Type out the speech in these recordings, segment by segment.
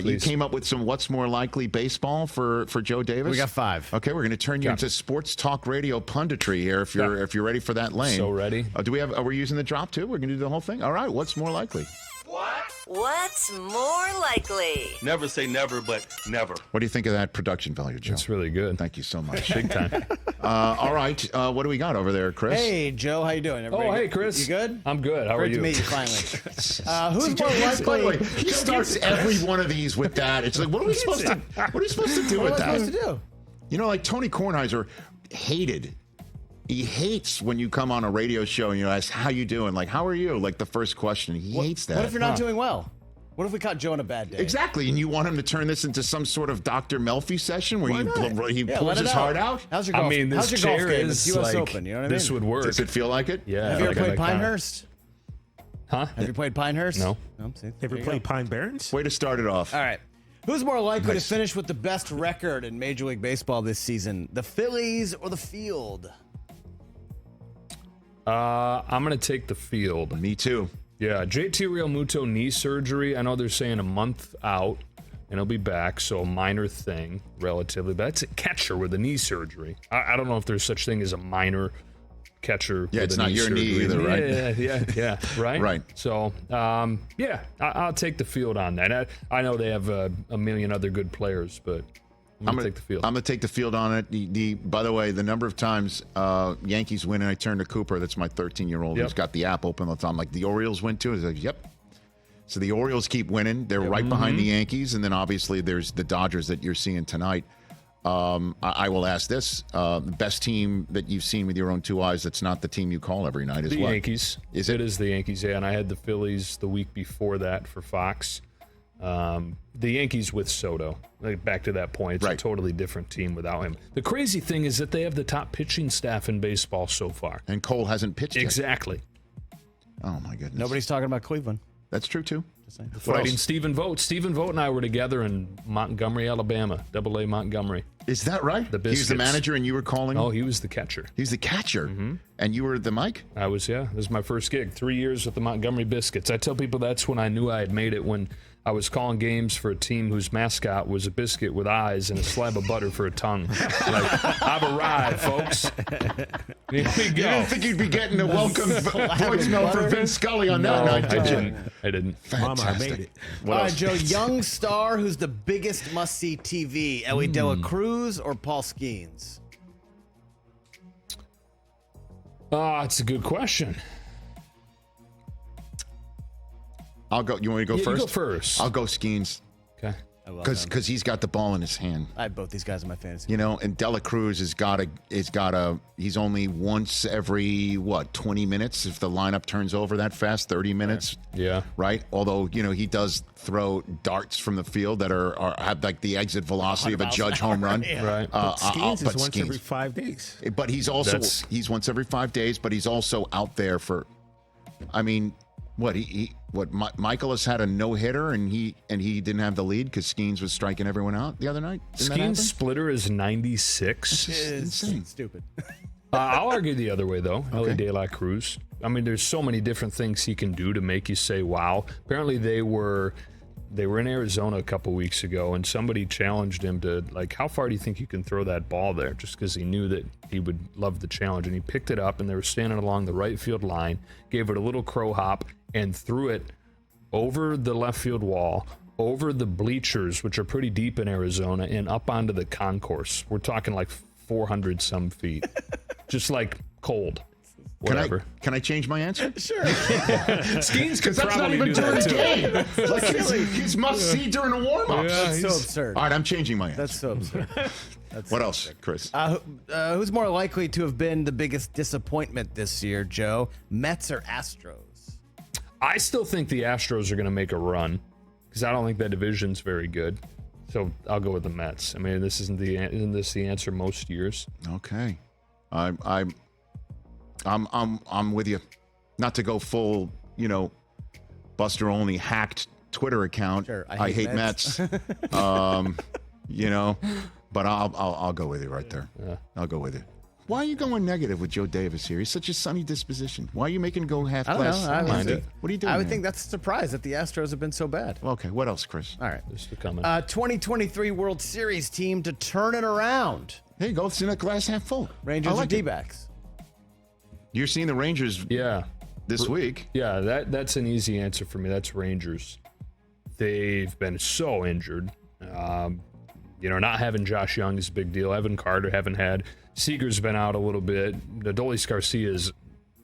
You came up with some what's more likely baseball for Joe Davis? We got 5. Okay, we're going to turn you into sports talk radio punditry here if you're ready for that lane. So ready. Are we using the drop too? We're going to do the whole thing? All right, what's more likely? What's more likely? Never say never, but never. What do you think of that production value, Joe? It's really good. Thank you so much. Big time. All right, what do we got over there, Chris? Hey, Joe, how you doing? Everybody Hey, good? Chris. You good? I'm good. How are Great you? to meet you finally. Who's more By the way, likely? he starts every one of these with that. It's like, what are we supposed to do What with am I that? supposed to do? You know, like Tony Kornheiser hated. He hates when you come on a radio show and you ask, how you doing? Like, how are you? Like the first question. He hates that. What if you're not doing well? What if we caught Joe on a bad day? Exactly. And you want him to turn this into some sort of Dr. Melfi session where he pulls his heart out? How's your golf? this How's your golf chair game? is It's U.S. like, Open. You know what I mean? this would work. Does it feel like it? Yeah. Have you ever like played I like Pinehurst? Huh? Have you played Pinehurst? No. See, Ever there you played go. Pine Barrens? Way to start it off. All right. Who's more likely Nice. to finish with the best record in Major League Baseball this season? The Phillies or the field? I'm going to take the field. Me too. Yeah, JT Realmuto knee surgery. I know they're saying a month out, and he'll be back, so a minor thing, relatively. But that's a catcher with a knee surgery. I don't know if there's such thing as a minor catcher Yeah, with it's a not knee your knee surgery. either, right? Yeah, right? Right. So, I'll take the field on that. I know they have a million other good players, but I'm going to take the field. I'm going to take the field on it. By the way, the number of times Yankees win and I turn to Cooper, that's my 13-year-old who's got the app open all the time. Like, the Orioles win too? He's like, yep. So the Orioles keep winning. They're right behind the Yankees. And then obviously there's the Dodgers that you're seeing tonight. I will ask this. The best team that you've seen with your own 2 eyes that's not the team you call every night is the what? Yankees. Is it? It is the Yankees, yeah. And I had the Phillies the week before that for Fox. The Yankees with Soto. Like, back to that point, it's a totally different team without him. The crazy thing is that they have the top pitching staff in baseball so far. And Cole hasn't pitched yet. Exactly. Oh, my goodness. Nobody's talking about Cleveland. That's true, too. Fighting Stephen Vogt. Stephen Vogt and I were together in Montgomery, Alabama. AA Montgomery. Is that right? The He was the Biscuits. manager and you were calling? Oh, he was the catcher. He was the catcher. And you were the mic? I was, yeah. This was my first gig. 3 years with the Montgomery Biscuits. I tell people that's when I knew I had made it, when I was calling games for a team whose mascot was a biscuit with eyes and a slab of butter for a tongue. Like, I've arrived, folks. Here we go. You didn't think you'd be getting a welcome voicemail from Vince Scully on that night, did you? I didn't. Mama, I made it. What All right, else? Joe, young star who's the biggest must-see TV, Ellie De La Cruz or Paul Skeens? It's a good question. I'll go. You want me to go You first? go first. I'll go Skeens. Okay. I love Because them. he's got the ball in his hand. I have both these guys in my fantasy. You know, and Dela Cruz he's only once every 20 minutes if the lineup turns over that fast, 30 minutes. Yeah. Right? Although, you know, he does throw darts from the field that have like the exit velocity of a Judge home run. Right. Skeens is once Skeens. every 5 days. But he's also he's once every 5 days, but he's also out there for, I mean, Michael has had a no-hitter and he didn't have the lead because Skeens was striking everyone out the other night? Skeens' splitter is 96. It's insane. Stupid. I'll argue the other way, though. Ellie De La Cruz. I mean, there's so many different things he can do to make you say, wow. Apparently, they were in Arizona a couple weeks ago, and somebody challenged him to, like, how far do you think you can throw that ball there? Just because he knew that he would love the challenge. And he picked it up, and they were standing along the right field line, gave it a little crow hop, and threw it over the left field wall, over the bleachers, which are pretty deep in Arizona, and up onto the concourse. We're talking like 400 some feet. Just like cold. Whatever. Can I change my answer? Sure. Skeens could Because that's not probably even do during that the too. game. Like he's must see during the warm-ups. Yeah, That's so absurd. All right, I'm changing my answer. That's so absurd. What else, Chris? Who's more likely to have been the biggest disappointment this year, Joe? Mets or Astros? I still think the Astros are going to make a run because I don't think that division's very good. So I'll go with the Mets. I mean, isn't this the answer most years? Okay, I'm with you. Not to go full, Buster only hacked Twitter account. Sure, I hate Mets. But I'll go with you right there. Yeah. I'll go with you. Why are you going negative with Joe Davis here? He's such a sunny disposition. Why are you making him go half I don't class? know. I What think- are you doing? I would here? think that's a surprise that the Astros have been so bad. Okay, what else, Chris? All right. This is coming. 2023 World Series team to turn it around. There you go. It's in a glass half full. Rangers I like or it. D-backs? You're seeing the Rangers Yeah. this week. Yeah, that's an easy answer for me. That's Rangers. They've been so injured. Not having Josh Young is a big deal. Evan Carter haven't had. Seager's been out a little bit. Adolis Garcia's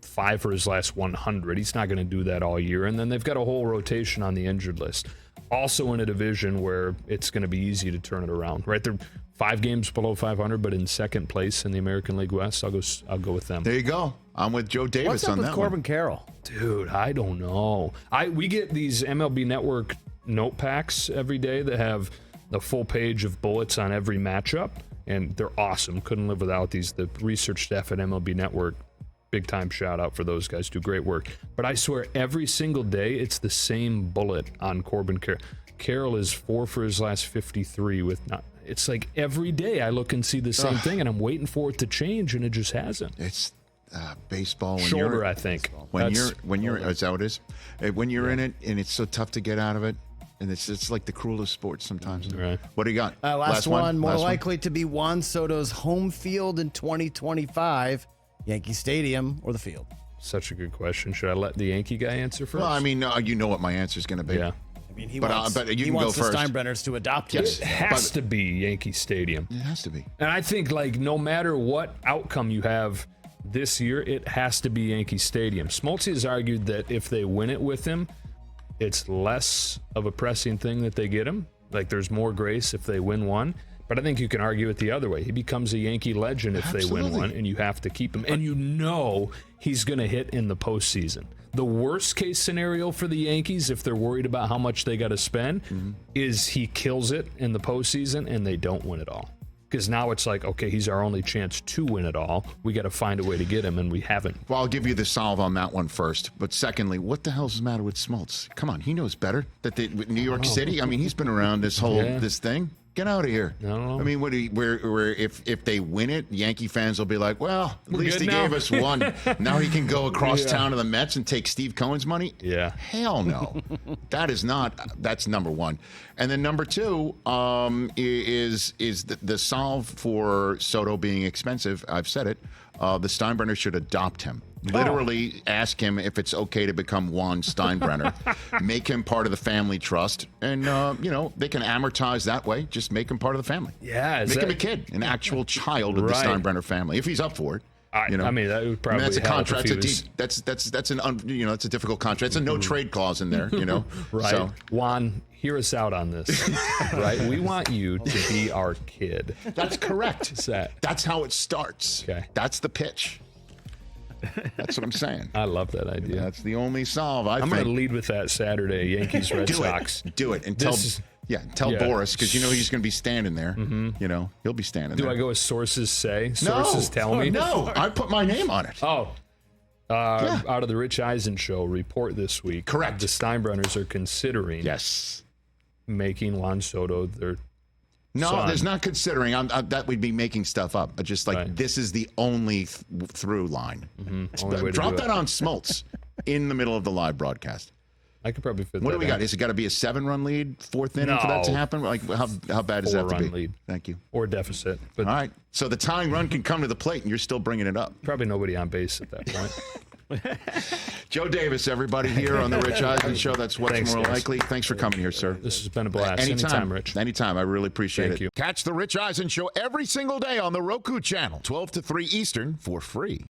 5 for his last 100. He's not going to do that all year. And then they've got a whole rotation on the injured list. Also in a division where it's going to be easy to turn it around, right? They're 5 games below 500, but in second place in the American League West. I'll go with them. There you go. I'm with Joe Davis What's up on with that Corbin one. Carroll? Dude, I don't know. We get these MLB Network note packs every day that have the full page of bullets on every matchup, and they're awesome. Couldn't live without these. The research staff at MLB Network, big time shout out for those guys. Do great work. But I swear, every single day, it's the same bullet on Corbin Carroll. Carroll is 4 for his last 53 with not. It's like every day I look and see the same thing, and I'm waiting for it to change, and it just hasn't. It's baseball. When Shoulder, you're, I think. When you're, is that what it is? When you're in it, and it's so tough to get out of it, and it's like the cruelest sport sometimes. Right. What do you got? Last one. More Last likely to be Juan Soto's home field in 2025, Yankee Stadium or the field? Such a good question. Should I let the Yankee guy answer first? Well, I mean, you know what my answer is going to be. Yeah. I mean, he But, wants, but you he can go wants the first. Steinbrenners to adopt Yes. him. It has to be Yankee Stadium. It has to be. And I think, no matter what outcome you have this year, it has to be Yankee Stadium. Smoltz has argued that if they win it with him, it's less of a pressing thing that they get him. Like, there's more grace if they win one. But I think you can argue it the other way. He becomes a Yankee legend if they win one, and you have to keep him. And he's going to hit in the postseason. The worst case scenario for the Yankees, if they're worried about how much they got to spend, is he kills it in the postseason and they don't win it all. Because now it's like, okay, he's our only chance to win it all. We got to find a way to get him, and we haven't. Well, I'll give you the solve on that one first. But secondly, what the hell's the matter with Smoltz? Come on, he knows better. With New York City, I mean, he's been around this whole this thing. Get out of here. No. I mean, if they win it, Yankee fans will be like, well, at least good he now. gave us one. Now he can go across town to the Mets and take Steve Cohen's money? Yeah. Hell no. That's number one. And then number two is the solve for Soto being expensive. I've said it. The Steinbrenner should adopt him. Literally ask him if it's okay to become Juan Steinbrenner. Make him part of the family trust. And, they can amortize that way. Just make him part of the family. Yeah. Make him a kid, an actual child of the Right. Steinbrenner family, if he's up for it. I mean, that would probably that's a help contract. if he was- That's a difficult contract. It's a no trade clause in there. Right. So Juan, hear us out on this. Right? We want you to be our kid. that's correct. Set. That's how it starts. Okay. That's the pitch. That's what I'm saying. I love that idea. That's the only solve. I'm going to lead with that Saturday, Yankees Red Sox. Do it. And This- tell yeah. Boris, because he's going to be standing there. He'll be standing there. Do I go as sources say? Sources tell me? No, I put my name on it. Oh. Out of the Rich Eisen Show report this week. Correct. The Steinbrenners are considering Yes. making Juan Soto their No, son. there's not considering. That would be making stuff up. Just like Right. this is the only through line. Only way to Drop do that it. on Smoltz in the middle of the live broadcast. I could probably fit What that do we in. got? Is it got to be a 7-run lead, fourth inning for that to No. happen? Like how bad does that have to 4-run be? lead. Thank you. Or deficit. But All right. So the tying run can come to the plate, and you're still bringing it up. probably nobody on base at that point. Joe Davis, everybody here on the Rich Eisen Show. That's what's Thanks, more guys. likely. Thanks for coming here, sir. This has been a blast. Anytime, Rich. Anytime. I really appreciate Thank it. you. Catch the Rich Eisen Show every single day on the Roku channel, 12 to 3 Eastern, for free.